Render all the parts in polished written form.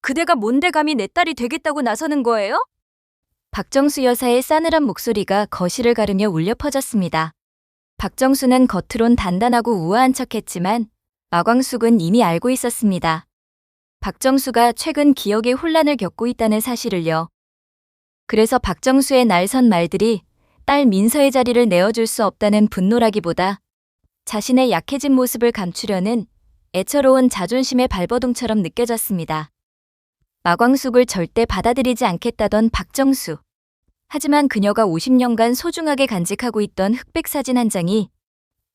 그대가 뭔데 감히 내 딸이 되겠다고 나서는 거예요? 박정수 여사의 싸늘한 목소리가 거실을 가르며 울려 퍼졌습니다. 박정수는 겉으론 단단하고 우아한 척했지만 마광숙은 이미 알고 있었습니다. 박정수가 최근 기억의 혼란을 겪고 있다는 사실을요. 그래서 박정수의 날선 말들이 딸 민서의 자리를 내어줄 수 없다는 분노라기보다 자신의 약해진 모습을 감추려는 애처로운 자존심의 발버둥처럼 느껴졌습니다. 마광숙을 절대 받아들이지 않겠다던 박정수. 하지만 그녀가 50년간 소중하게 간직하고 있던 흑백 사진 한 장이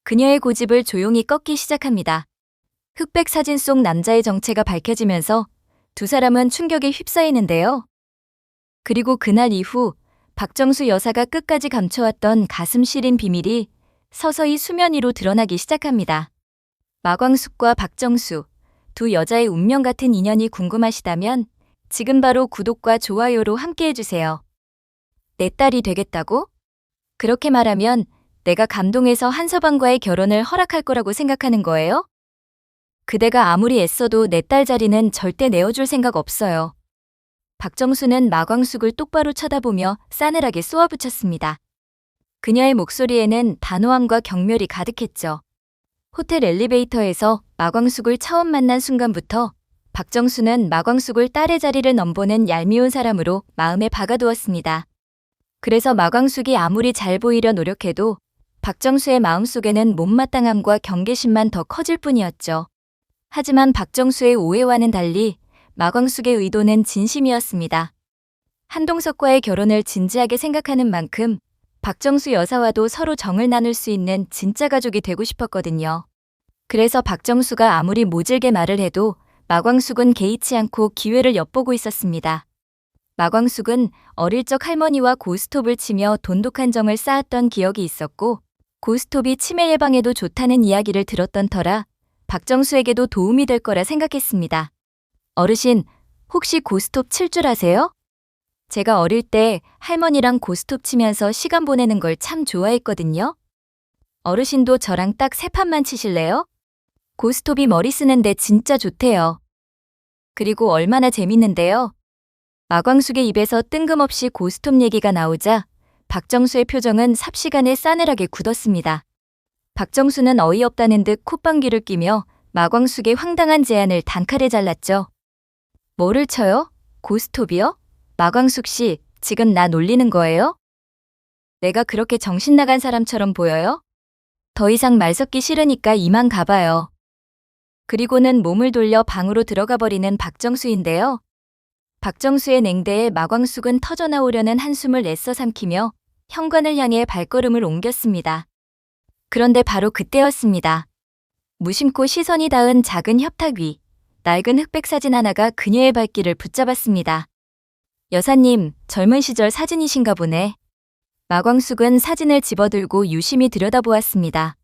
그녀의 고집을 조용히 꺾기 시작합니다. 흑백 사진 속 남자의 정체가 밝혀지면서 두 사람은 충격에 휩싸이는데요. 그리고 그날 이후 박정수 여사가 끝까지 감춰왔던 가슴 시린 비밀이 서서히 수면 위로 드러나기 시작합니다. 마광숙과 박정수, 두 여자의 운명 같은 인연이 궁금하시다면 지금 바로 구독과 좋아요로 함께해주세요. 내 딸이 되겠다고? 그렇게 말하면 내가 감동해서 한서방과의 결혼을 허락할 거라고 생각하는 거예요? 그대가 아무리 애써도 내 딸 자리는 절대 내어줄 생각 없어요. 박정수는 마광숙을 똑바로 쳐다보며 싸늘하게 쏘아붙였습니다. 그녀의 목소리에는 단호함과 경멸이 가득했죠. 호텔 엘리베이터에서 마광숙을 처음 만난 순간부터 박정수는 마광숙을 딸의 자리를 넘보는 얄미운 사람으로 마음에 박아두었습니다. 그래서 마광숙이 아무리 잘 보이려 노력해도 박정수의 마음속에는 못마땅함과 경계심만 더 커질 뿐이었죠. 하지만 박정수의 오해와는 달리 마광숙의 의도는 진심이었습니다. 한동석과의 결혼을 진지하게 생각하는 만큼 박정수 여사와도 서로 정을 나눌 수 있는 진짜 가족이 되고 싶었거든요. 그래서 박정수가 아무리 모질게 말을 해도 마광숙은 개의치 않고 기회를 엿보고 있었습니다. 마광숙은 어릴 적 할머니와 고스톱을 치며 돈독한 정을 쌓았던 기억이 있었고 고스톱이 치매 예방에도 좋다는 이야기를 들었던 터라 박정수에게도 도움이 될 거라 생각했습니다. 어르신, 혹시 고스톱 칠 줄 아세요? 제가 어릴 때 할머니랑 고스톱 치면서 시간 보내는 걸 참 좋아했거든요. 어르신도 저랑 딱 3판만 치실래요? 고스톱이 머리 쓰는데 진짜 좋대요. 그리고 얼마나 재밌는데요. 마광숙의 입에서 뜬금없이 고스톱 얘기가 나오자 박정수의 표정은 삽시간에 싸늘하게 굳었습니다. 박정수는 어이없다는 듯 콧방귀를 뀌며 마광숙의 황당한 제안을 단칼에 잘랐죠. 뭐를 쳐요? 고스톱이요? 마광숙 씨, 지금 나 놀리는 거예요? 내가 그렇게 정신 나간 사람처럼 보여요? 더 이상 말 섞기 싫으니까 이만 가봐요. 그리고는 몸을 돌려 방으로 들어가 버리는 박정수인데요. 박정수의 냉대에 마광숙은 터져나오려는 한숨을 애써 삼키며 현관을 향해 발걸음을 옮겼습니다. 그런데 바로 그때였습니다. 무심코 시선이 닿은 작은 협탁 위, 낡은 흑백 사진 하나가 그녀의 발길을 붙잡았습니다. 여사님, 젊은 시절 사진이신가 보네. 마광숙은 사진을 집어들고 유심히 들여다보았습니다.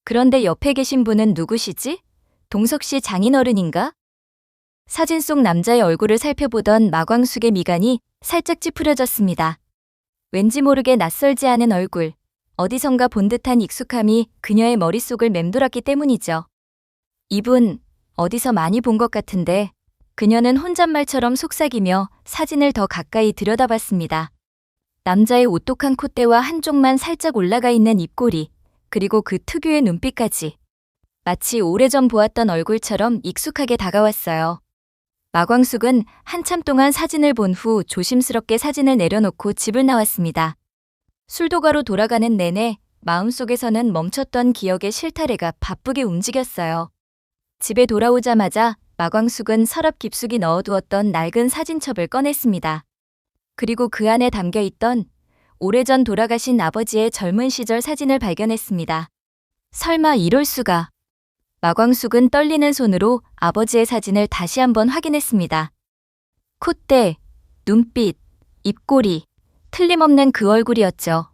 그런데 옆에 계신 분은 누구시지? 동석 씨 장인어른인가? 사진 속 남자의 얼굴을 살펴보던 마광숙의 미간이 살짝 찌푸려졌습니다. 왠지 모르게 낯설지 않은 얼굴, 어디선가 본 듯한 익숙함이 그녀의 머릿속을 맴돌았기 때문이죠. 이분, 어디서 많이 본 것 같은데 그녀는 혼잣말처럼 속삭이며 사진을 더 가까이 들여다봤습니다. 남자의 오똑한 콧대와 한쪽만 살짝 올라가 있는 입꼬리, 그리고 그 특유의 눈빛까지. 마치 오래전 보았던 얼굴처럼 익숙하게 다가왔어요. 마광숙은 한참 동안 사진을 본 후 조심스럽게 사진을 내려놓고 집을 나왔습니다. 술도가로 돌아가는 내내 마음속에서는 멈췄던 기억의 실타래가 바쁘게 움직였어요. 집에 돌아오자마자 마광숙은 서랍 깊숙이 넣어두었던 낡은 사진첩을 꺼냈습니다. 그리고 그 안에 담겨있던 오래전 돌아가신 아버지의 젊은 시절 사진을 발견했습니다. 설마 이럴 수가. 마광숙은 떨리는 손으로 아버지의 사진을 다시 한번 확인했습니다. 콧대, 눈빛, 입꼬리, 틀림없는 그 얼굴이었죠.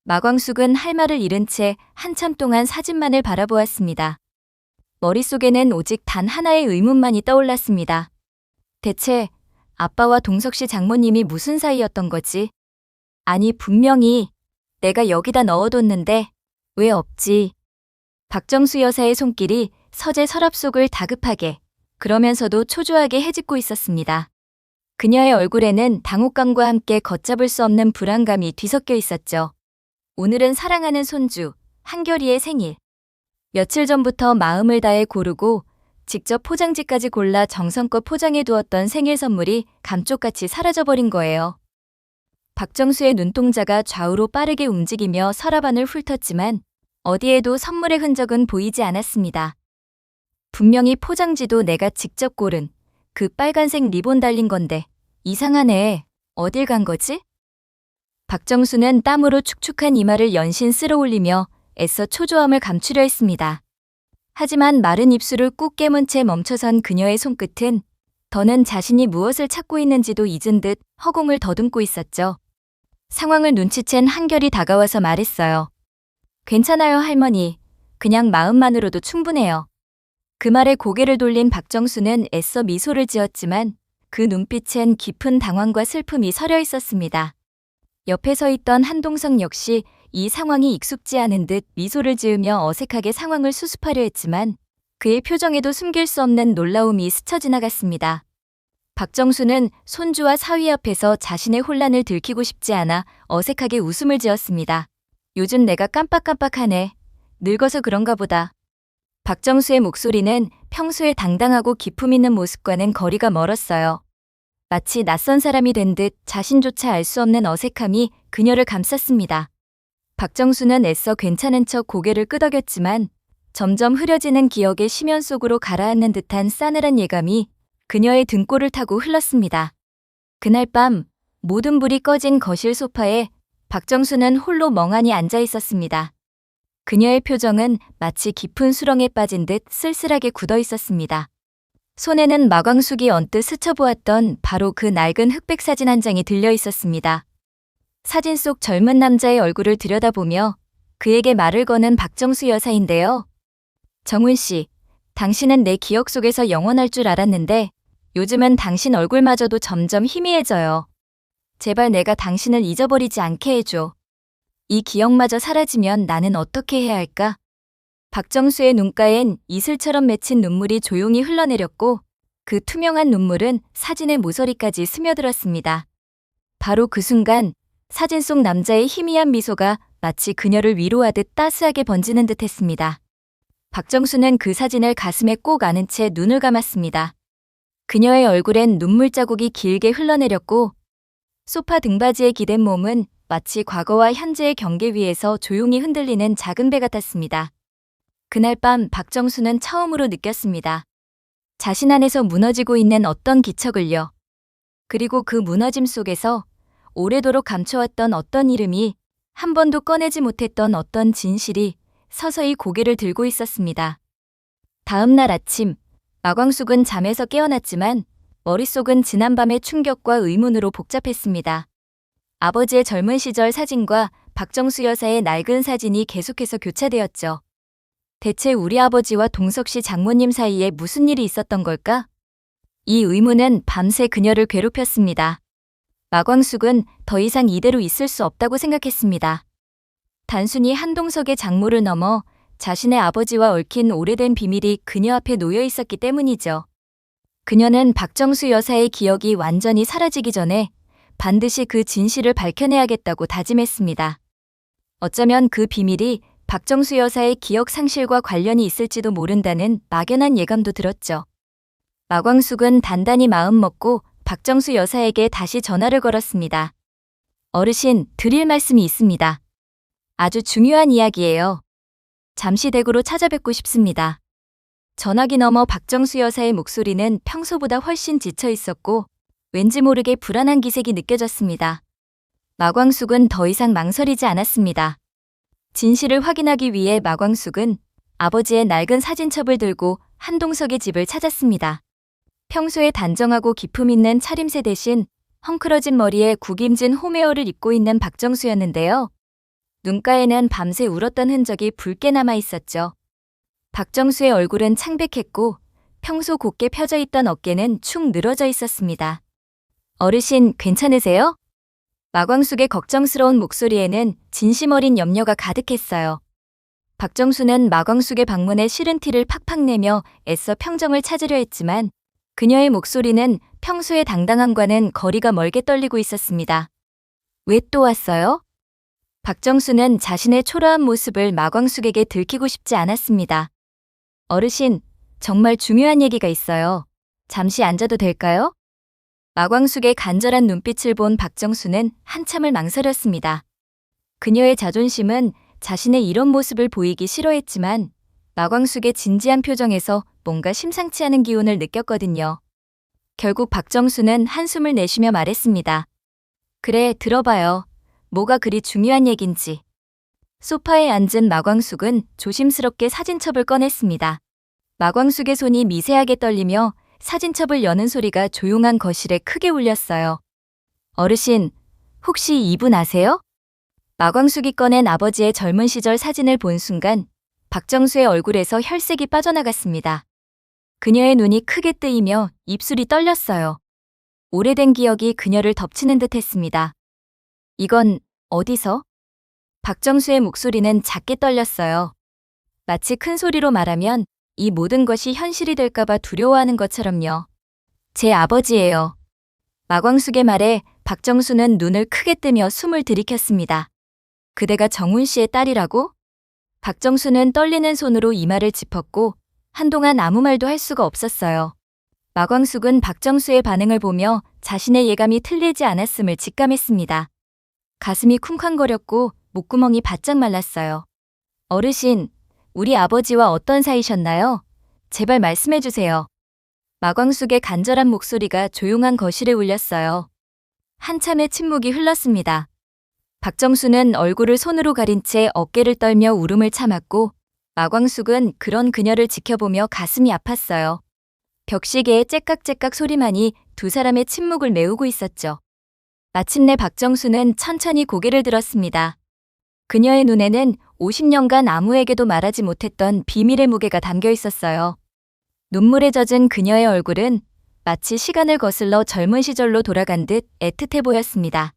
마광숙은 할 말을 잃은 채 한참 동안 사진만을 바라보았습니다. 머릿속에는 오직 단 하나의 의문만이 떠올랐습니다. 대체 아빠와 동석 씨 장모님이 무슨 사이였던 거지? 아니, 분명히 내가 여기다 넣어뒀는데 왜 없지? 박정수 여사의 손길이 서재 서랍 속을 다급하게 그러면서도 초조하게 헤집고 있었습니다. 그녀의 얼굴에는 당혹감과 함께 걷잡을 수 없는 불안감이 뒤섞여 있었죠. 오늘은 사랑하는 손주, 한결이의 생일. 며칠 전부터 마음을 다해 고르고 직접 포장지까지 골라 정성껏 포장해 두었던 생일 선물이 감쪽같이 사라져버린 거예요. 박정수의 눈동자가 좌우로 빠르게 움직이며 서랍안을 훑었지만 어디에도 선물의 흔적은 보이지 않았습니다. 분명히 포장지도 내가 직접 고른 그 빨간색 리본 달린 건데 이상하네. 어딜 간 거지? 박정수는 땀으로 축축한 이마를 연신 쓸어 올리며 애써 초조함을 감추려 했습니다. 하지만 마른 입술을 꾹 깨문 채 멈춰선 그녀의 손끝은 더는 자신이 무엇을 찾고 있는지도 잊은 듯 허공을 더듬고 있었죠. 상황을 눈치챈 한결이 다가와서 말했어요. 괜찮아요, 할머니. 그냥 마음만으로도 충분해요. 그 말에 고개를 돌린 박정수는 애써 미소를 지었지만 그 눈빛엔 깊은 당황과 슬픔이 서려 있었습니다. 옆에 서 있던 한동석 역시 이 상황이 익숙지 않은 듯 미소를 지으며 어색하게 상황을 수습하려 했지만 그의 표정에도 숨길 수 없는 놀라움이 스쳐 지나갔습니다. 박정수는 손주와 사위 앞에서 자신의 혼란을 들키고 싶지 않아 어색하게 웃음을 지었습니다. 요즘 내가 깜빡깜빡하네. 늙어서 그런가 보다. 박정수의 목소리는 평소에 당당하고 기품 있는 모습과는 거리가 멀었어요. 마치 낯선 사람이 된 듯 자신조차 알 수 없는 어색함이 그녀를 감쌌습니다. 박정수는 애써 괜찮은 척 고개를 끄덕였지만 점점 흐려지는 기억의 심연 속으로 가라앉는 듯한 싸늘한 예감이 그녀의 등골을 타고 흘렀습니다. 그날 밤 모든 불이 꺼진 거실 소파에 박정수는 홀로 멍하니 앉아 있었습니다. 그녀의 표정은 마치 깊은 수렁에 빠진 듯 쓸쓸하게 굳어 있었습니다. 손에는 마광숙이 언뜻 스쳐보았던 바로 그 낡은 흑백 사진 한 장이 들려 있었습니다. 사진 속 젊은 남자의 얼굴을 들여다보며 그에게 말을 거는 박정수 여사인데요. 정훈 씨, 당신은 내 기억 속에서 영원할 줄 알았는데 요즘은 당신 얼굴마저도 점점 희미해져요. 제발 내가 당신을 잊어버리지 않게 해줘. 이 기억마저 사라지면 나는 어떻게 해야 할까? 박정수의 눈가엔 이슬처럼 맺힌 눈물이 조용히 흘러내렸고 그 투명한 눈물은 사진의 모서리까지 스며들었습니다. 바로 그 순간 사진 속 남자의 희미한 미소가 마치 그녀를 위로하듯 따스하게 번지는 듯 했습니다. 박정수는 그 사진을 가슴에 꼭 안은 채 눈을 감았습니다. 그녀의 얼굴엔 눈물 자국이 길게 흘러내렸고 소파 등받이에 기댄 몸은 마치 과거와 현재의 경계 위에서 조용히 흔들리는 작은 배 같았습니다. 그날 밤 박정수는 처음으로 느꼈습니다. 자신 안에서 무너지고 있는 어떤 기척을요. 그리고 그 무너짐 속에서 오래도록 감춰왔던 어떤 이름이 한 번도 꺼내지 못했던 어떤 진실이 서서히 고개를 들고 있었습니다. 다음 날 아침 마광숙은 잠에서 깨어났지만 머릿속은 지난밤의 충격과 의문으로 복잡했습니다. 아버지의 젊은 시절 사진과 박정수 여사의 낡은 사진이 계속해서 교차되었죠. 대체 우리 아버지와 동석 씨 장모님 사이에 무슨 일이 있었던 걸까? 이 의문은 밤새 그녀를 괴롭혔습니다. 마광숙은 더 이상 이대로 있을 수 없다고 생각했습니다. 단순히 한동석의 장모를 넘어 자신의 아버지와 얽힌 오래된 비밀이 그녀 앞에 놓여 있었기 때문이죠. 그녀는 박정수 여사의 기억이 완전히 사라지기 전에 반드시 그 진실을 밝혀내야겠다고 다짐했습니다. 어쩌면 그 비밀이 박정수 여사의 기억 상실과 관련이 있을지도 모른다는 막연한 예감도 들었죠. 마광숙은 단단히 마음먹고 박정수 여사에게 다시 전화를 걸었습니다. 어르신, 드릴 말씀이 있습니다. 아주 중요한 이야기예요. 잠시 댁으로 찾아뵙고 싶습니다. 전화기 너머 박정수 여사의 목소리는 평소보다 훨씬 지쳐 있었고 왠지 모르게 불안한 기색이 느껴졌습니다. 마광숙은 더 이상 망설이지 않았습니다. 진실을 확인하기 위해 마광숙은 아버지의 낡은 사진첩을 들고 한동석의 집을 찾았습니다. 평소에 단정하고 기품 있는 차림새 대신 헝클어진 머리에 구김진 홈웨어를 입고 있는 박정수였는데요. 눈가에는 밤새 울었던 흔적이 붉게 남아 있었죠. 박정수의 얼굴은 창백했고 평소 곧게 펴져 있던 어깨는 축 늘어져 있었습니다. 어르신, 괜찮으세요? 마광숙의 걱정스러운 목소리에는 진심 어린 염려가 가득했어요. 박정수는 마광숙의 방문에 싫은 티를 팍팍 내며 애써 평정을 찾으려 했지만 그녀의 목소리는 평소의 당당함과는 거리가 멀게 떨리고 있었습니다. 왜 또 왔어요? 박정수는 자신의 초라한 모습을 마광숙에게 들키고 싶지 않았습니다. 어르신, 정말 중요한 얘기가 있어요. 잠시 앉아도 될까요? 마광숙의 간절한 눈빛을 본 박정수는 한참을 망설였습니다. 그녀의 자존심은 자신의 이런 모습을 보이기 싫어했지만 마광숙의 진지한 표정에서 뭔가 심상치 않은 기운을 느꼈거든요. 결국 박정수는 한숨을 내쉬며 말했습니다. 그래, 들어봐요. 뭐가 그리 중요한 얘긴지. 소파에 앉은 마광숙은 조심스럽게 사진첩을 꺼냈습니다. 마광숙의 손이 미세하게 떨리며 사진첩을 여는 소리가 조용한 거실에 크게 울렸어요. 어르신, 혹시 이분 아세요? 마광숙이 꺼낸 아버지의 젊은 시절 사진을 본 순간 박정수의 얼굴에서 혈색이 빠져나갔습니다. 그녀의 눈이 크게 뜨이며 입술이 떨렸어요. 오래된 기억이 그녀를 덮치는 듯 했습니다. 이건 어디서? 박정수의 목소리는 작게 떨렸어요. 마치 큰 소리로 말하면 이 모든 것이 현실이 될까봐 두려워하는 것처럼요. 제 아버지예요. 마광숙의 말에 박정수는 눈을 크게 뜨며 숨을 들이켰습니다. 그대가 정훈 씨의 딸이라고? 박정수는 떨리는 손으로 이마를 짚었고 한동안 아무 말도 할 수가 없었어요. 마광숙은 박정수의 반응을 보며 자신의 예감이 틀리지 않았음을 직감했습니다. 가슴이 쿵쾅거렸고 목구멍이 바짝 말랐어요. 어르신, 우리 아버지와 어떤 사이셨나요? 제발 말씀해 주세요. 마광숙의 간절한 목소리가 조용한 거실에 울렸어요. 한참의 침묵이 흘렀습니다. 박정수는 얼굴을 손으로 가린 채 어깨를 떨며 울음을 참았고 마광숙은 그런 그녀를 지켜보며 가슴이 아팠어요. 벽시계의 째깍째깍 소리만이 두 사람의 침묵을 메우고 있었죠. 마침내 박정수는 천천히 고개를 들었습니다. 그녀의 눈에는 50년간 아무에게도 말하지 못했던 비밀의 무게가 담겨 있었어요. 눈물에 젖은 그녀의 얼굴은 마치 시간을 거슬러 젊은 시절로 돌아간 듯 애틋해 보였습니다.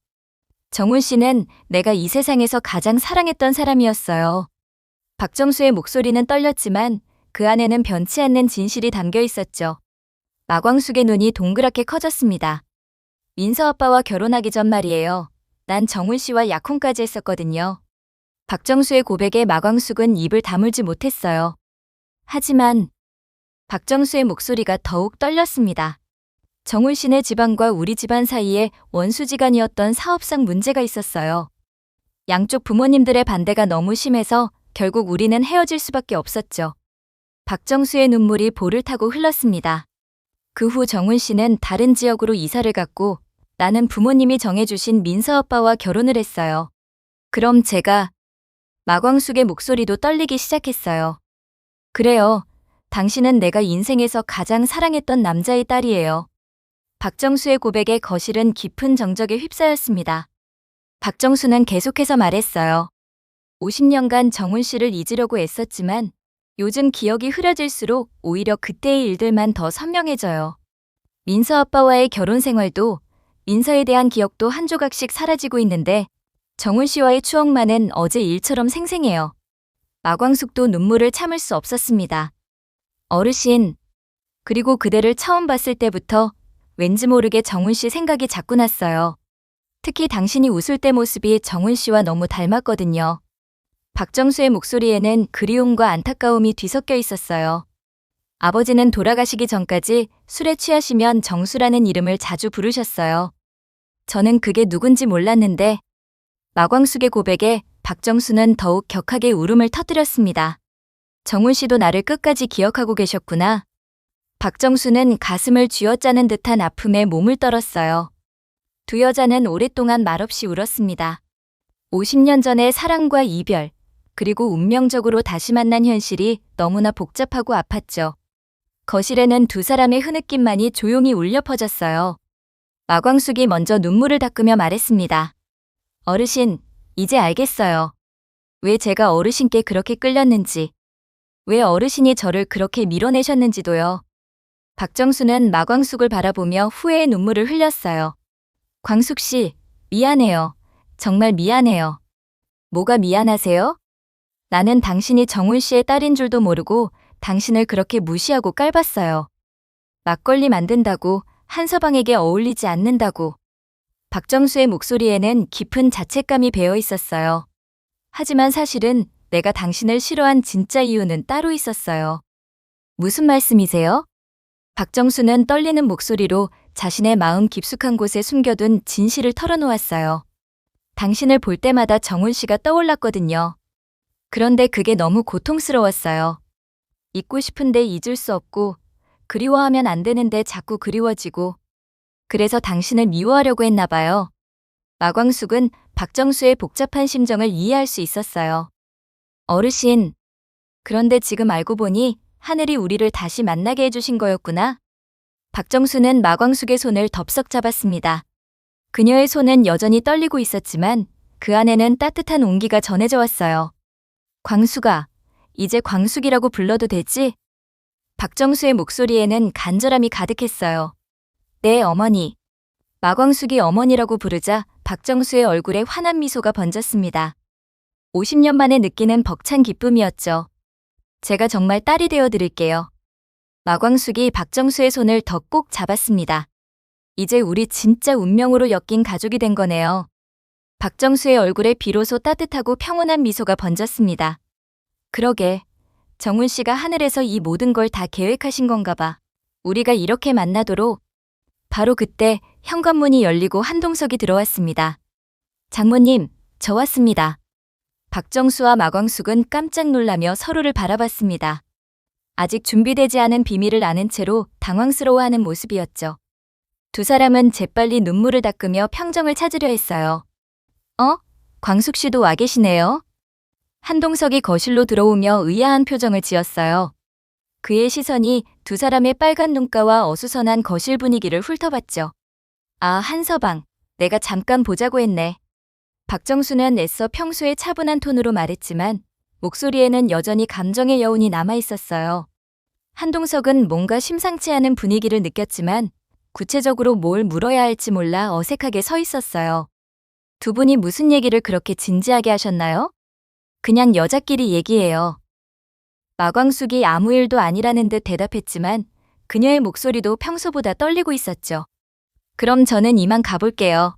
정훈 씨는 내가 이 세상에서 가장 사랑했던 사람이었어요. 박정수의 목소리는 떨렸지만 그 안에는 변치 않는 진실이 담겨 있었죠. 마광숙의 눈이 동그랗게 커졌습니다. 민서 아빠와 결혼하기 전 말이에요. 난 정훈 씨와 약혼까지 했었거든요. 박정수의 고백에 마광숙은 입을 다물지 못했어요. 하지만 박정수의 목소리가 더욱 떨렸습니다. 정훈 씨네 집안과 우리 집안 사이에 원수지간이었던 사업상 문제가 있었어요. 양쪽 부모님들의 반대가 너무 심해서 결국 우리는 헤어질 수밖에 없었죠. 박정수의 눈물이 볼을 타고 흘렀습니다. 그 후 정훈 씨는 다른 지역으로 이사를 갔고 나는 부모님이 정해주신 민서 아빠와 결혼을 했어요. 그럼 제가 마광숙의 목소리도 떨리기 시작했어요. 그래요. 당신은 내가 인생에서 가장 사랑했던 남자의 딸이에요. 박정수의 고백에 거실은 깊은 정적에 휩싸였습니다. 박정수는 계속해서 말했어요. 50년간 정훈 씨를 잊으려고 애썼지만 요즘 기억이 흐려질수록 오히려 그때의 일들만 더 선명해져요. 민서 아빠와의 결혼 생활도 민서에 대한 기억도 한 조각씩 사라지고 있는데 정훈 씨와의 추억만은 어제 일처럼 생생해요. 마광숙도 눈물을 참을 수 없었습니다. 어르신, 그리고 그대를 처음 봤을 때부터 왠지 모르게 정훈 씨 생각이 자꾸 났어요. 특히 당신이 웃을 때 모습이 정훈 씨와 너무 닮았거든요. 박정수의 목소리에는 그리움과 안타까움이 뒤섞여 있었어요. 아버지는 돌아가시기 전까지 술에 취하시면 정수라는 이름을 자주 부르셨어요. 저는 그게 누군지 몰랐는데 마광숙의 고백에 박정수는 더욱 격하게 울음을 터뜨렸습니다. 정훈 씨도 나를 끝까지 기억하고 계셨구나. 박정수는 가슴을 쥐어짜는 듯한 아픔에 몸을 떨었어요. 두 여자는 오랫동안 말없이 울었습니다. 50년 전의 사랑과 이별, 그리고 운명적으로 다시 만난 현실이 너무나 복잡하고 아팠죠. 거실에는 두 사람의 흐느낌만이 조용히 울려 퍼졌어요. 마광숙이 먼저 눈물을 닦으며 말했습니다. 어르신, 이제 알겠어요. 왜 제가 어르신께 그렇게 끌렸는지, 왜 어르신이 저를 그렇게 밀어내셨는지도요. 박정수는 마광숙을 바라보며 후회의 눈물을 흘렸어요. 광숙 씨, 미안해요. 정말 미안해요. 뭐가 미안하세요? 나는 당신이 정훈 씨의 딸인 줄도 모르고 당신을 그렇게 무시하고 깔봤어요. 막걸리 만든다고, 한서방에게 어울리지 않는다고. 박정수의 목소리에는 깊은 자책감이 배어 있었어요. 하지만 사실은 내가 당신을 싫어한 진짜 이유는 따로 있었어요. 무슨 말씀이세요? 박정수는 떨리는 목소리로 자신의 마음 깊숙한 곳에 숨겨둔 진실을 털어놓았어요. 당신을 볼 때마다 정훈 씨가 떠올랐거든요. 그런데 그게 너무 고통스러웠어요. 잊고 싶은데 잊을 수 없고, 그리워하면 안 되는데 자꾸 그리워지고, 그래서 당신을 미워하려고 했나 봐요. 마광숙은 박정수의 복잡한 심정을 이해할 수 있었어요. 어르신, 그런데 지금 알고 보니 하늘이 우리를 다시 만나게 해주신 거였구나. 박정수는 마광숙의 손을 덥석 잡았습니다. 그녀의 손은 여전히 떨리고 있었지만 그 안에는 따뜻한 온기가 전해져 왔어요. 광숙아, 이제 광숙이라고 불러도 되지? 박정수의 목소리에는 간절함이 가득했어요. 네, 어머니. 마광숙이 어머니라고 부르자 박정수의 얼굴에 환한 미소가 번졌습니다. 50년 만에 느끼는 벅찬 기쁨이었죠. 제가 정말 딸이 되어 드릴게요. 마광숙이 박정수의 손을 더 꼭 잡았습니다. 이제 우리 진짜 운명으로 엮인 가족이 된 거네요. 박정수의 얼굴에 비로소 따뜻하고 평온한 미소가 번졌습니다. 그러게, 정훈 씨가 하늘에서 이 모든 걸 다 계획하신 건가 봐. 우리가 이렇게 만나도록. 바로 그때 현관문이 열리고 한동석이 들어왔습니다. 장모님, 저 왔습니다. 박정수와 마광숙은 깜짝 놀라며 서로를 바라봤습니다. 아직 준비되지 않은 비밀을 아는 채로 당황스러워하는 모습이었죠. 두 사람은 재빨리 눈물을 닦으며 평정을 찾으려 했어요. 광숙 씨도 와 계시네요. 한동석이 거실로 들어오며 의아한 표정을 지었어요. 그의 시선이 두 사람의 빨간 눈가와 어수선한 거실 분위기를 훑어봤죠. 아, 한서방, 내가 잠깐 보자고 했네. 박정수는 애써 평소의 차분한 톤으로 말했지만 목소리에는 여전히 감정의 여운이 남아있었어요. 한동석은 뭔가 심상치 않은 분위기를 느꼈지만 구체적으로 뭘 물어야 할지 몰라 어색하게 서 있었어요. 두 분이 무슨 얘기를 그렇게 진지하게 하셨나요? 그냥 여자끼리 얘기해요. 마광숙이 아무 일도 아니라는 듯 대답했지만 그녀의 목소리도 평소보다 떨리고 있었죠. 그럼 저는 이만 가볼게요.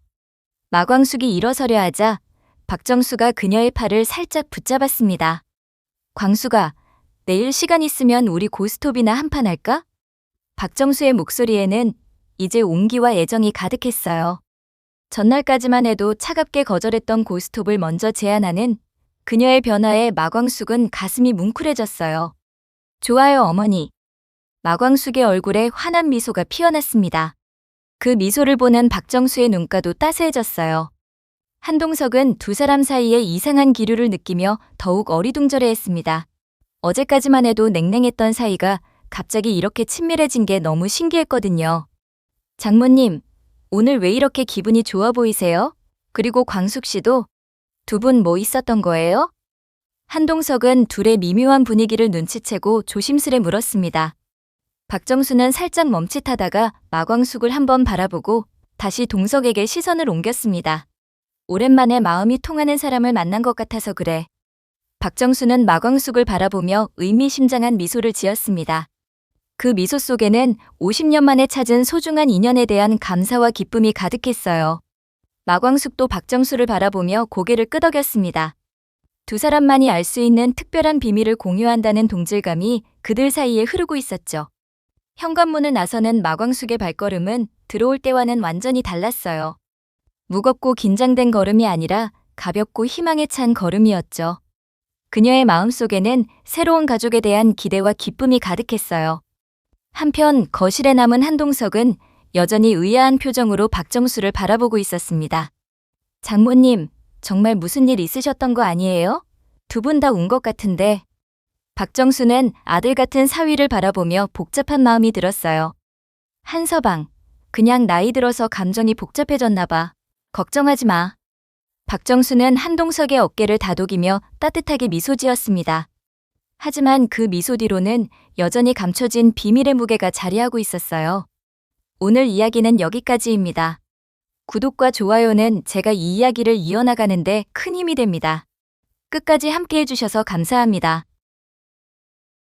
마광숙이 일어서려 하자 박정수가 그녀의 팔을 살짝 붙잡았습니다. 광숙아, 내일 시간 있으면 우리 고스톱이나 한판 할까? 박정수의 목소리에는 이제 온기와 애정이 가득했어요. 전날까지만 해도 차갑게 거절했던 고스톱을 먼저 제안하는 그녀의 변화에 마광숙은 가슴이 뭉클해졌어요. 좋아요, 어머니. 마광숙의 얼굴에 환한 미소가 피어났습니다. 그 미소를 보는 박정수의 눈가도 따스해졌어요. 한동석은 두 사람 사이에 이상한 기류를 느끼며 더욱 어리둥절해했습니다. 어제까지만 해도 냉랭했던 사이가 갑자기 이렇게 친밀해진 게 너무 신기했거든요. 장모님, 오늘 왜 이렇게 기분이 좋아 보이세요? 그리고 광숙 씨도? 두 분 뭐 있었던 거예요? 한동석은 둘의 미묘한 분위기를 눈치채고 조심스레 물었습니다. 박정수는 살짝 멈칫하다가 마광숙을 한번 바라보고 다시 동석에게 시선을 옮겼습니다. 오랜만에 마음이 통하는 사람을 만난 것 같아서 그래. 박정수는 마광숙을 바라보며 의미심장한 미소를 지었습니다. 그 미소 속에는 50년 만에 찾은 소중한 인연에 대한 감사와 기쁨이 가득했어요. 마광숙도 박정수를 바라보며 고개를 끄덕였습니다. 두 사람만이 알 수 있는 특별한 비밀을 공유한다는 동질감이 그들 사이에 흐르고 있었죠. 현관문을 나서는 마광숙의 발걸음은 들어올 때와는 완전히 달랐어요. 무겁고 긴장된 걸음이 아니라 가볍고 희망에 찬 걸음이었죠. 그녀의 마음속에는 새로운 가족에 대한 기대와 기쁨이 가득했어요. 한편 거실에 남은 한동석은 여전히 의아한 표정으로 박정수를 바라보고 있었습니다. 장모님, 정말 무슨 일 있으셨던 거 아니에요? 두 분 다 운 것 같은데. 박정수는 아들 같은 사위를 바라보며 복잡한 마음이 들었어요. 한서방, 그냥 나이 들어서 감정이 복잡해졌나 봐. 걱정하지 마. 박정수는 한동석의 어깨를 다독이며 따뜻하게 미소 지었습니다. 하지만 그 미소 뒤로는 여전히 감춰진 비밀의 무게가 자리하고 있었어요. 오늘 이야기는 여기까지입니다. 구독과 좋아요는 제가 이 이야기를 이어나가는데 큰 힘이 됩니다. 끝까지 함께 해주셔서 감사합니다.